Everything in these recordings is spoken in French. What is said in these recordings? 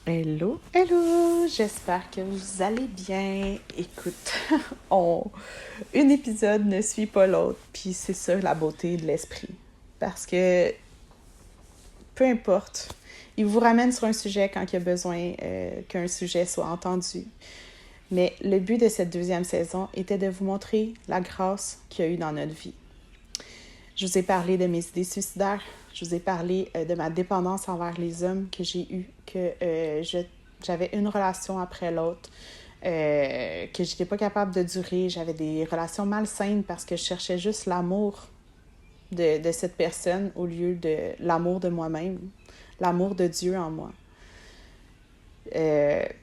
Hello, hello, j'espère que vous allez bien. Écoute, un épisode ne suit pas l'autre, puis c'est ça la beauté de l'esprit. Parce que peu importe, il vous ramène sur un sujet quand il y a besoin qu'un sujet soit entendu. Mais le but de cette deuxième saison était de vous montrer la grâce qu'il y a eu dans notre vie. Je vous ai parlé de mes idées suicidaires, je vous ai parlé de ma dépendance envers les hommes que j'ai eue, que j'avais une relation après l'autre, que j'étais pas capable de durer. J'avais des relations malsaines parce que je cherchais juste l'amour de cette personne au lieu de l'amour de moi-même, l'amour de Dieu en moi.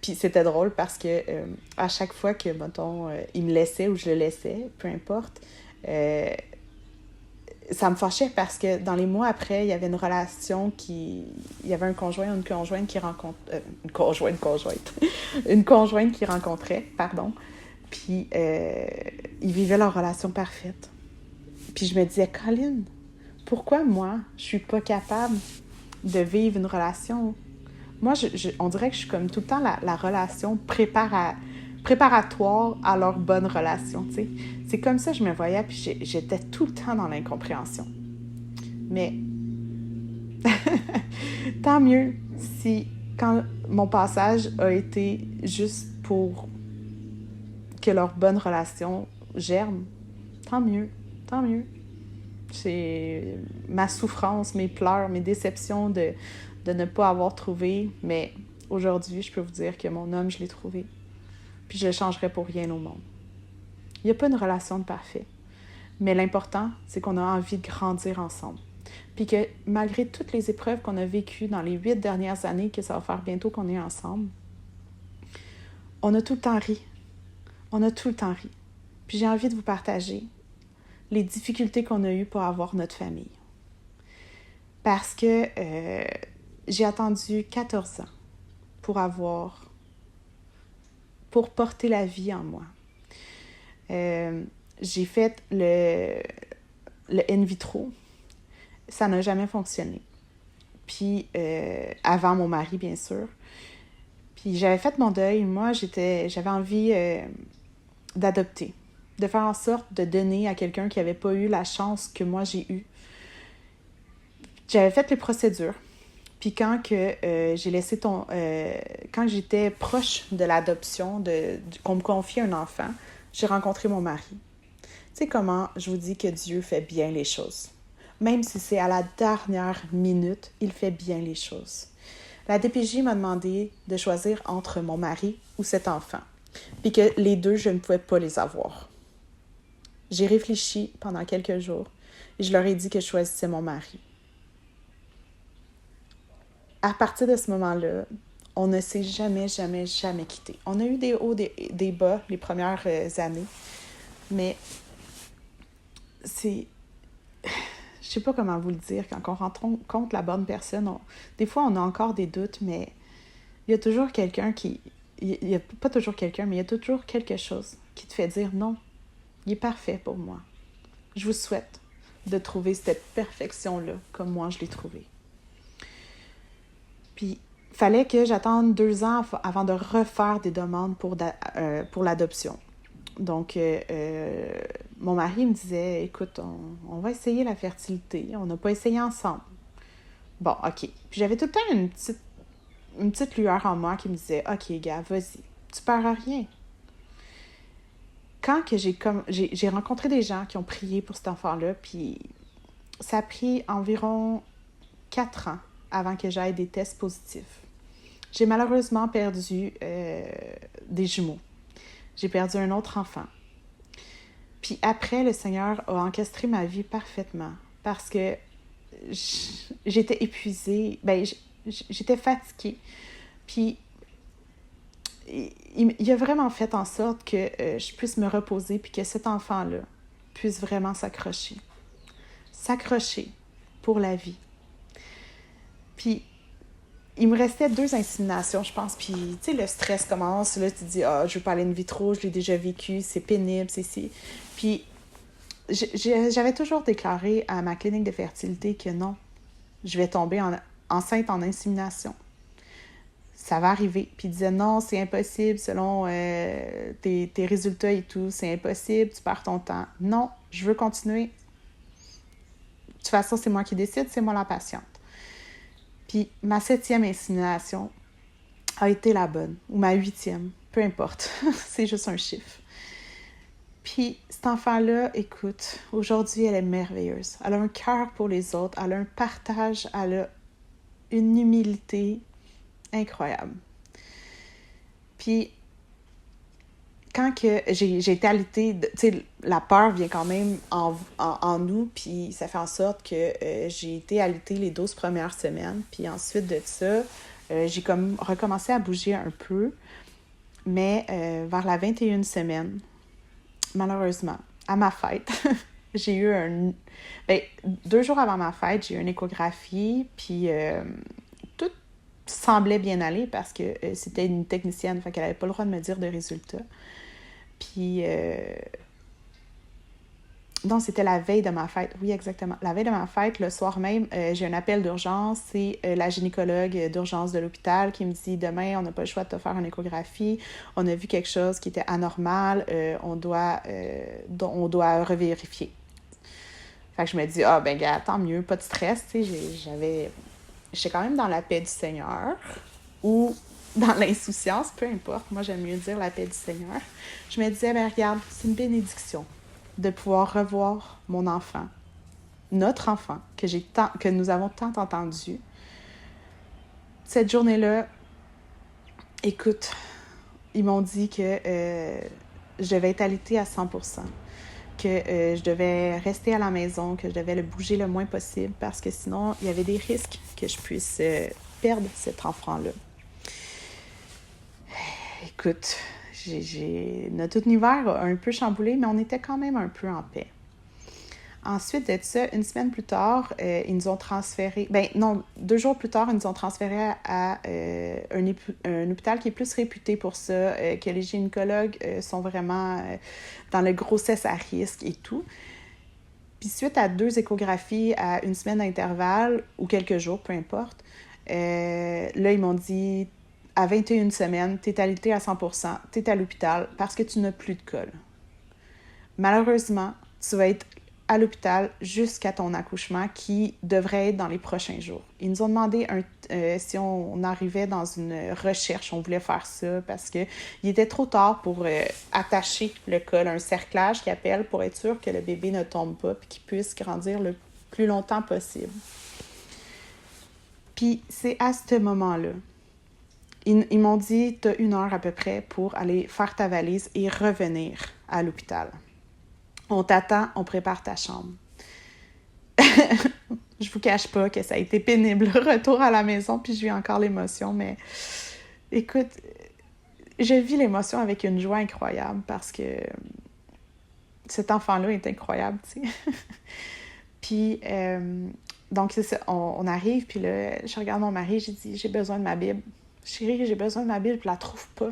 Puis c'était drôle parce que à chaque fois que, mettons, il me laissait ou je le laissais, peu importe, euh, ça me fâchait parce que dans les mois après, il y avait une relation qui... Il y avait un conjoint ou une conjointe qui rencontre... une conjointe qui rencontrait, pardon. Puis ils vivaient leur relation parfaite. Puis je me disais, Colin, pourquoi moi, je suis pas capable de vivre une relation? Moi, on dirait que je suis comme tout le temps la relation préparatoire à leur bonne relation, tu sais. C'est comme ça que je me voyais, puis j'étais tout le temps dans l'incompréhension. Mais tant mieux si, quand mon passage a été juste pour que leur bonne relation germe, tant mieux, tant mieux. C'est ma souffrance, mes pleurs, mes déceptions de ne pas avoir trouvé, mais aujourd'hui, je peux vous dire que mon homme, je l'ai trouvé. Puis je le changerais pour rien au monde. Il n'y a pas une relation de parfait. Mais l'important, c'est qu'on a envie de grandir ensemble. Puis que malgré toutes les épreuves qu'on a vécues dans les 8 dernières années, que ça va faire bientôt qu'on est ensemble, on a tout le temps ri. On a tout le temps ri. Puis j'ai envie de vous partager les difficultés qu'on a eues pour avoir notre famille. Parce que j'ai attendu 14 ans pour pour porter la vie en moi. J'ai fait le in vitro. Ça n'a jamais fonctionné. Puis, avant mon mari, bien sûr. Puis, j'avais fait mon deuil. Moi, j'avais envie d'adopter, de faire en sorte de donner à quelqu'un qui n'avait pas eu la chance que moi j'ai eue. J'avais fait les procédures. Puis quand que j'ai laissé quand j'étais proche de l'adoption, qu'on me confie un enfant, j'ai rencontré mon mari. Tu sais comment je vous dis que Dieu fait bien les choses. Même si c'est à la dernière minute, il fait bien les choses. La DPJ m'a demandé de choisir entre mon mari ou cet enfant, puis que les deux, je ne pouvais pas les avoir. J'ai réfléchi pendant quelques jours et je leur ai dit que je choisissais mon mari. À partir de ce moment-là, on ne s'est jamais, jamais, jamais quitté. On a eu des hauts, des bas les premières années, mais c'est... Je sais pas comment vous le dire. Quand on rencontre la bonne personne, des fois, on a encore des doutes, mais il y a toujours quelqu'un qui... Il y a pas toujours quelqu'un, mais il y a toujours quelque chose qui te fait dire non, il est parfait pour moi. Je vous souhaite de trouver cette perfection-là comme moi je l'ai trouvée. Puis, il fallait que j'attende 2 ans avant de refaire des demandes pour l'adoption. Donc, mon mari me disait, écoute, on va essayer la fertilité. On n'a pas essayé ensemble. Bon, OK. Puis j'avais tout le temps une petite lueur en moi qui me disait, OK, gars, vas-y, tu perds rien. Quand que j'ai rencontré des gens qui ont prié pour cet enfant-là, puis ça a pris environ 4 ans avant que j'aille des tests positifs. J'ai malheureusement perdu des jumeaux. J'ai perdu un autre enfant. Puis après, le Seigneur a encastré ma vie parfaitement parce que j'étais épuisée, j'étais fatiguée. Puis il a vraiment fait en sorte que je puisse me reposer puis que cet enfant-là puisse vraiment s'accrocher. S'accrocher pour la vie. Puis il me restait 2 inséminations, je pense. Puis, tu sais, le stress commence. Là, tu te dis, je veux pas aller in vitro, je l'ai déjà vécu, c'est pénible, c'est si. Puis, j'avais toujours déclaré à ma clinique de fertilité que non, je vais tomber enceinte en insémination. ça va arriver. Puis il disait non, c'est impossible selon tes résultats et tout, c'est impossible, tu perds ton temps. Non, je veux continuer. De toute façon, c'est moi qui décide, c'est moi la patiente. Puis ma 7e insémination a été la bonne, ou ma 8e, peu importe, c'est juste un chiffre. Puis cet enfant-là, écoute, aujourd'hui, elle est merveilleuse. Elle a un cœur pour les autres, elle a un partage, elle a une humilité incroyable. Puis quand que j'ai été allaitée, tu sais, la peur vient quand même en nous, puis ça fait en sorte que j'ai été allaitée les 12 premières semaines, puis ensuite de ça, j'ai comme recommencé à bouger un peu, mais vers la 21e semaine, malheureusement, à ma fête, j'ai eu 2 jours avant ma fête, j'ai eu une échographie, puis tout semblait bien aller parce que c'était une technicienne, fait qu'elle n'avait pas le droit de me dire de résultats. Puis, non, c'était la veille de ma fête. Oui, exactement. La veille de ma fête, le soir même, j'ai un appel d'urgence. C'est la gynécologue d'urgence de l'hôpital qui me dit « Demain, on n'a pas le choix de te faire une échographie. On a vu quelque chose qui était anormal. On doit revérifier. » Fait que je me dis « Ah, ben, gars, tant mieux, pas de stress. » Tu sais, j'étais quand même dans la paix du Seigneur ou dans l'insouciance, peu importe. Moi, j'aime mieux dire la paix du Seigneur. Je me disais, ben regarde, c'est une bénédiction de pouvoir revoir mon enfant, notre enfant, que nous avons tant entendu. Cette journée-là, écoute, ils m'ont dit que je devais être allaitée à 100%, que je devais rester à la maison, que je devais le bouger le moins possible parce que sinon, il y avait des risques que je puisse perdre cet enfant-là. Écoute, notre univers a un peu chamboulé, mais on était quand même un peu en paix. Ensuite de ça, une semaine plus tard, ils nous ont transféré... 2 jours plus tard, ils nous ont transféré à un hôpital qui est plus réputé pour ça, que les gynécologues sont vraiment dans le grossesse à risque et tout. Puis suite à 2 échographies à une semaine d'intervalle, ou quelques jours, peu importe, là, ils m'ont dit... À 21 semaines, tu es allaitée à 100%, tu es à l'hôpital parce que tu n'as plus de col. Malheureusement, tu vas être à l'hôpital jusqu'à ton accouchement qui devrait être dans les prochains jours. Ils nous ont demandé si on arrivait dans une recherche, on voulait faire ça parce qu'il était trop tard pour attacher le col, un cerclage qui appelle pour être sûr que le bébé ne tombe pas et qu'il puisse grandir le plus longtemps possible. Puis c'est à ce moment-là, ils m'ont dit, tu as 1 heure à peu près pour aller faire ta valise et revenir à l'hôpital. On t'attend, on prépare ta chambre. Je vous cache pas que ça a été pénible, le retour à la maison, puis je vis encore l'émotion, mais écoute, je vis l'émotion avec une joie incroyable parce que cet enfant-là est incroyable, tu sais. Puis, donc c'est ça, on arrive, puis là, je regarde mon mari, j'ai dit, j'ai besoin de ma Bible. Chérie, j'ai besoin de ma Bible, puis je la trouve pas.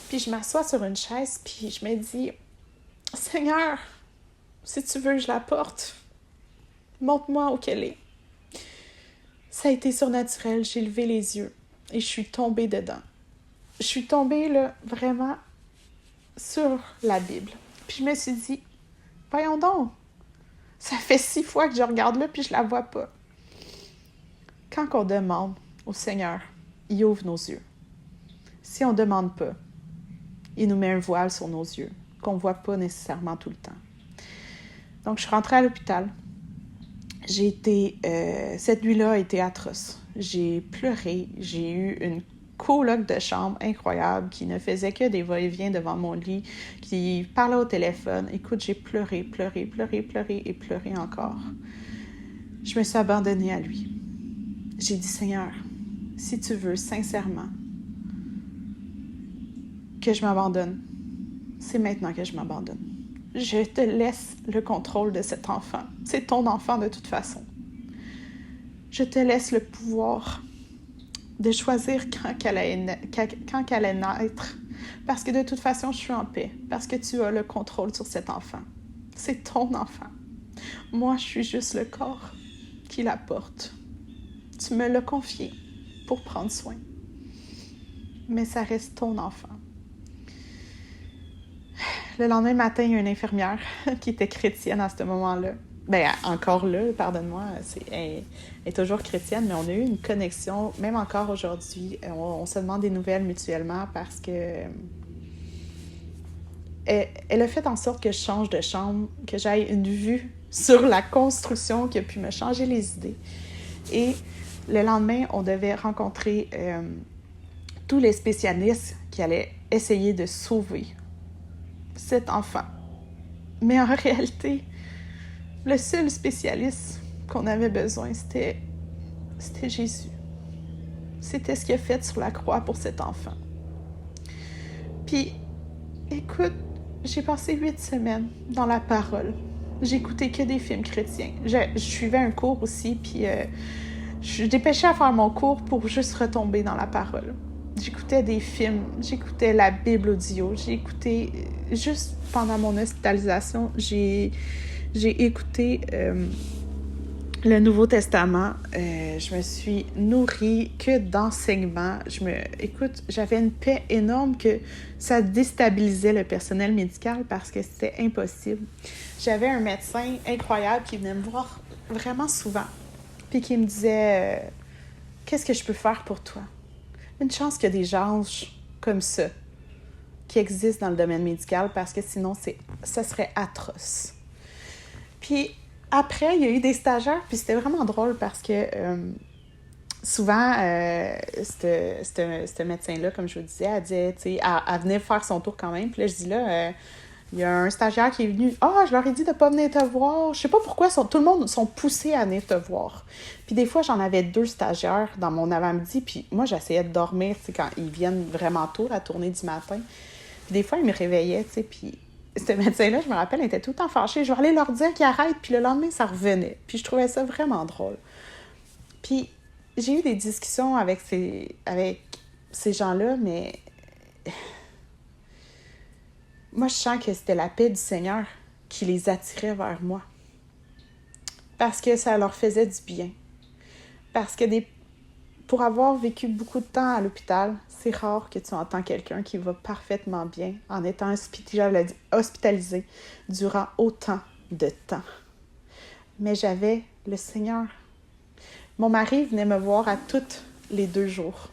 Puis je m'assois sur une chaise, puis je me dis, Seigneur, si tu veux que je la porte, montre-moi où qu'elle est. Ça a été surnaturel, j'ai levé les yeux et je suis tombée dedans. Je suis tombée, là, vraiment sur la Bible. Puis je me suis dit, voyons donc, ça fait 6 fois que je regarde là, puis je la vois pas. Quand on demande au Seigneur, il ouvre nos yeux. Si on ne demande pas, il nous met un voile sur nos yeux, qu'on ne voit pas nécessairement tout le temps. Donc, je suis rentrée à l'hôpital. Cette nuit-là a été atroce. J'ai pleuré. J'ai eu une coloc de chambre incroyable qui ne faisait que des va-et-vient devant mon lit, qui parlait au téléphone. Écoute, j'ai pleuré et pleuré encore. Je me suis abandonnée à lui. J'ai dit, Seigneur, si tu veux sincèrement que je m'abandonne, c'est maintenant que je m'abandonne. Je te laisse le contrôle de cet enfant. C'est ton enfant de toute façon. Je te laisse le pouvoir de choisir quand qu'elle allait naître. Parce que de toute façon, je suis en paix. Parce que tu as le contrôle sur cet enfant. C'est ton enfant. Moi, je suis juste le corps qui la porte. Tu me l'as confié pour prendre soin. mais ça reste ton enfant. Le lendemain matin, il y a une infirmière qui était chrétienne à ce moment-là. Ben, encore là, pardonne-moi, elle est toujours chrétienne, mais on a eu une connexion, même encore aujourd'hui. On se demande des nouvelles mutuellement parce que elle a fait en sorte que je change de chambre, que j'aille une vue sur la construction qui a pu me changer les idées. Et le lendemain, on devait rencontrer tous les spécialistes qui allaient essayer de sauver cet enfant. Mais en réalité, le seul spécialiste qu'on avait besoin, c'était Jésus. C'était ce qu'il a fait sur la croix pour cet enfant. Puis, écoute, j'ai passé 8 semaines dans la parole. J'écoutais que des films chrétiens. Je suivais un cours aussi, puis je dépêchais à faire mon cours pour juste retomber dans la parole. J'écoutais des films, j'écoutais la Bible audio, j'écoutais, juste pendant mon hospitalisation, j'ai écouté le Nouveau Testament. Je me suis nourrie que d'enseignements. Écoute, j'avais une paix énorme que ça déstabilisait le personnel médical parce que c'était impossible. J'avais un médecin incroyable qui venait me voir vraiment souvent, puis qui me disait qu'est-ce que je peux faire pour toi? Une chance qu'il y a des gens comme ça qui existent dans le domaine médical parce que sinon, ça serait atroce. Puis après, il y a eu des stagiaires, puis c'était vraiment drôle parce que souvent, ce médecin-là, comme je vous disais, elle disait, tu sais, elle venait faire son tour quand même. Puis là, je dis là, il y a un stagiaire qui est venu. Ah, je leur ai dit de ne pas venir te voir. Je sais pas pourquoi, tout le monde sont poussés à venir te voir. Puis des fois, j'en avais 2 stagiaires dans mon avant-midi, puis moi, j'essayais de dormir, tu sais, quand ils viennent vraiment tôt, la tournée du matin. Puis des fois, ils me réveillaient, tu sais, puis ce médecin-là, je me rappelle, il était tout le temps fâché. Je vais aller leur dire qu'ils arrêtent, puis le lendemain, ça revenait. Puis je trouvais ça vraiment drôle. Puis j'ai eu des discussions avec ces gens-là, mais moi, je sens que c'était la paix du Seigneur qui les attirait vers moi. Parce que ça leur faisait du bien. Parce que pour avoir vécu beaucoup de temps à l'hôpital, c'est rare que tu entends quelqu'un qui va parfaitement bien en étant hospitalisé durant autant de temps. Mais j'avais le Seigneur. Mon mari venait me voir à tous les 2 jours.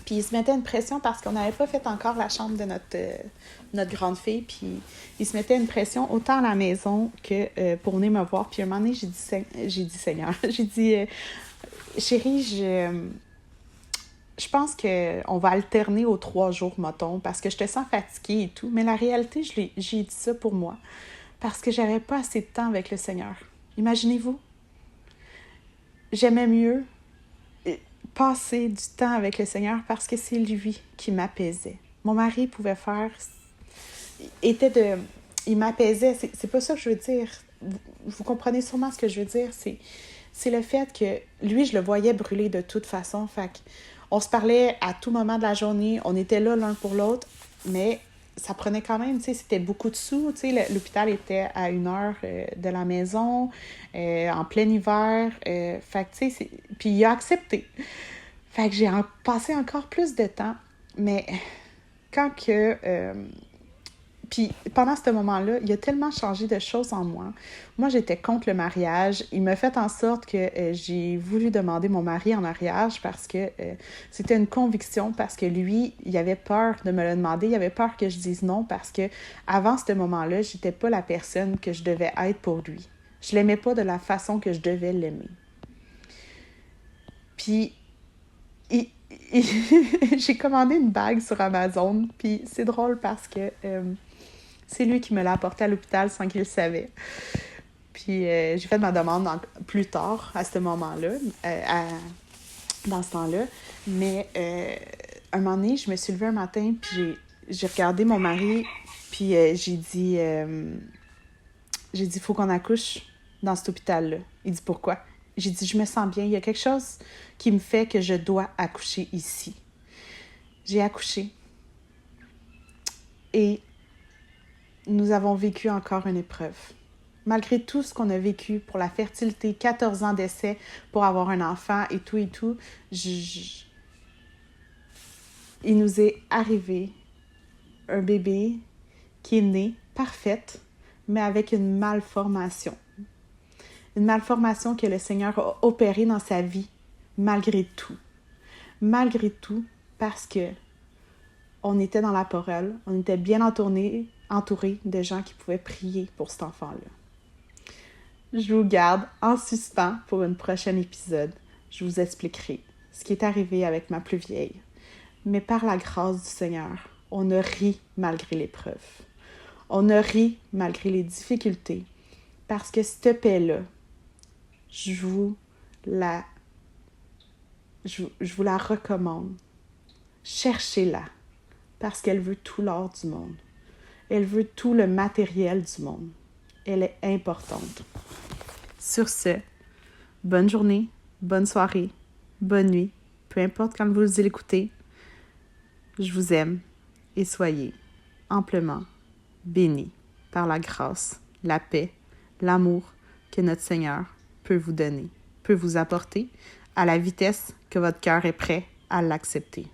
Puis il se mettait une pression parce qu'on n'avait pas fait encore la chambre de notre grande fille. Puis il se mettait une pression autant à la maison que pour venir me voir. Puis à un moment donné, j'ai dit Seigneur, j'ai dit chérie, je pense qu'on va alterner aux 3 jours, mettons, parce que je te sens fatiguée et tout. Mais la réalité, j'ai dit ça pour moi. Parce que j'avais pas assez de temps avec le Seigneur. Imaginez-vous. J'aimais mieux passer du temps avec le Seigneur parce que c'est lui qui m'apaisait. Mon mari pouvait faire... Il m'apaisait. C'est pas ça que je veux dire. Vous comprenez sûrement ce que je veux dire. C'est le fait que lui, je le voyais brûler de toute façon. Fait qu'on se parlait à tout moment de la journée. On était là l'un pour l'autre. Mais ça prenait quand même, tu sais, c'était beaucoup de sous. Tu sais, l'hôpital était à 1 heure de la maison, en plein hiver. Fait que, tu sais, puis il a accepté. Fait que j'ai passé encore plus de temps. Mais quand que... Puis pendant ce moment-là, il a tellement changé de choses en moi. Moi, j'étais contre le mariage. Il m'a fait en sorte que j'ai voulu demander mon mari en mariage parce que c'était une conviction, parce que lui, il avait peur de me le demander. Il avait peur que je dise non parce que avant ce moment-là, j'étais pas la personne que je devais être pour lui. Je l'aimais pas de la façon que je devais l'aimer. Puis j'ai commandé une bague sur Amazon. Puis c'est drôle parce que... c'est lui qui me l'a apporté à l'hôpital sans qu'il le savait. Puis j'ai fait ma demande plus tard, à ce moment-là, dans ce temps-là. Mais un moment donné, je me suis levée un matin, puis j'ai regardé mon mari, puis j'ai dit, il faut qu'on accouche dans cet hôpital-là. Il dit, pourquoi? J'ai dit, je me sens bien. Il y a quelque chose qui me fait que je dois accoucher ici. J'ai accouché. Et nous avons vécu encore une épreuve. Malgré tout ce qu'on a vécu pour la fertilité, 14 ans d'essai pour avoir un enfant et tout, il nous est arrivé un bébé qui est né parfaite, mais avec une malformation. Une malformation que le Seigneur a opérée dans sa vie, malgré tout. Malgré tout, parce que on était dans la parole, on était bien entouré de gens qui pouvaient prier pour cet enfant-là. Je vous garde en suspens pour un prochain épisode. Je vous expliquerai ce qui est arrivé avec ma plus vieille. Mais par la grâce du Seigneur, on a ri malgré l'épreuve. On a ri malgré les difficultés. Parce que cette paix-là, je vous la recommande. Cherchez-la. Parce qu'elle veut tout l'or du monde. Elle veut tout le matériel du monde. Elle est importante. Sur ce, bonne journée, bonne soirée, bonne nuit, peu importe quand vous l'écoutez. Je vous aime et soyez amplement bénis par la grâce, la paix, l'amour que notre Seigneur peut vous donner, peut vous apporter à la vitesse que votre cœur est prêt à l'accepter.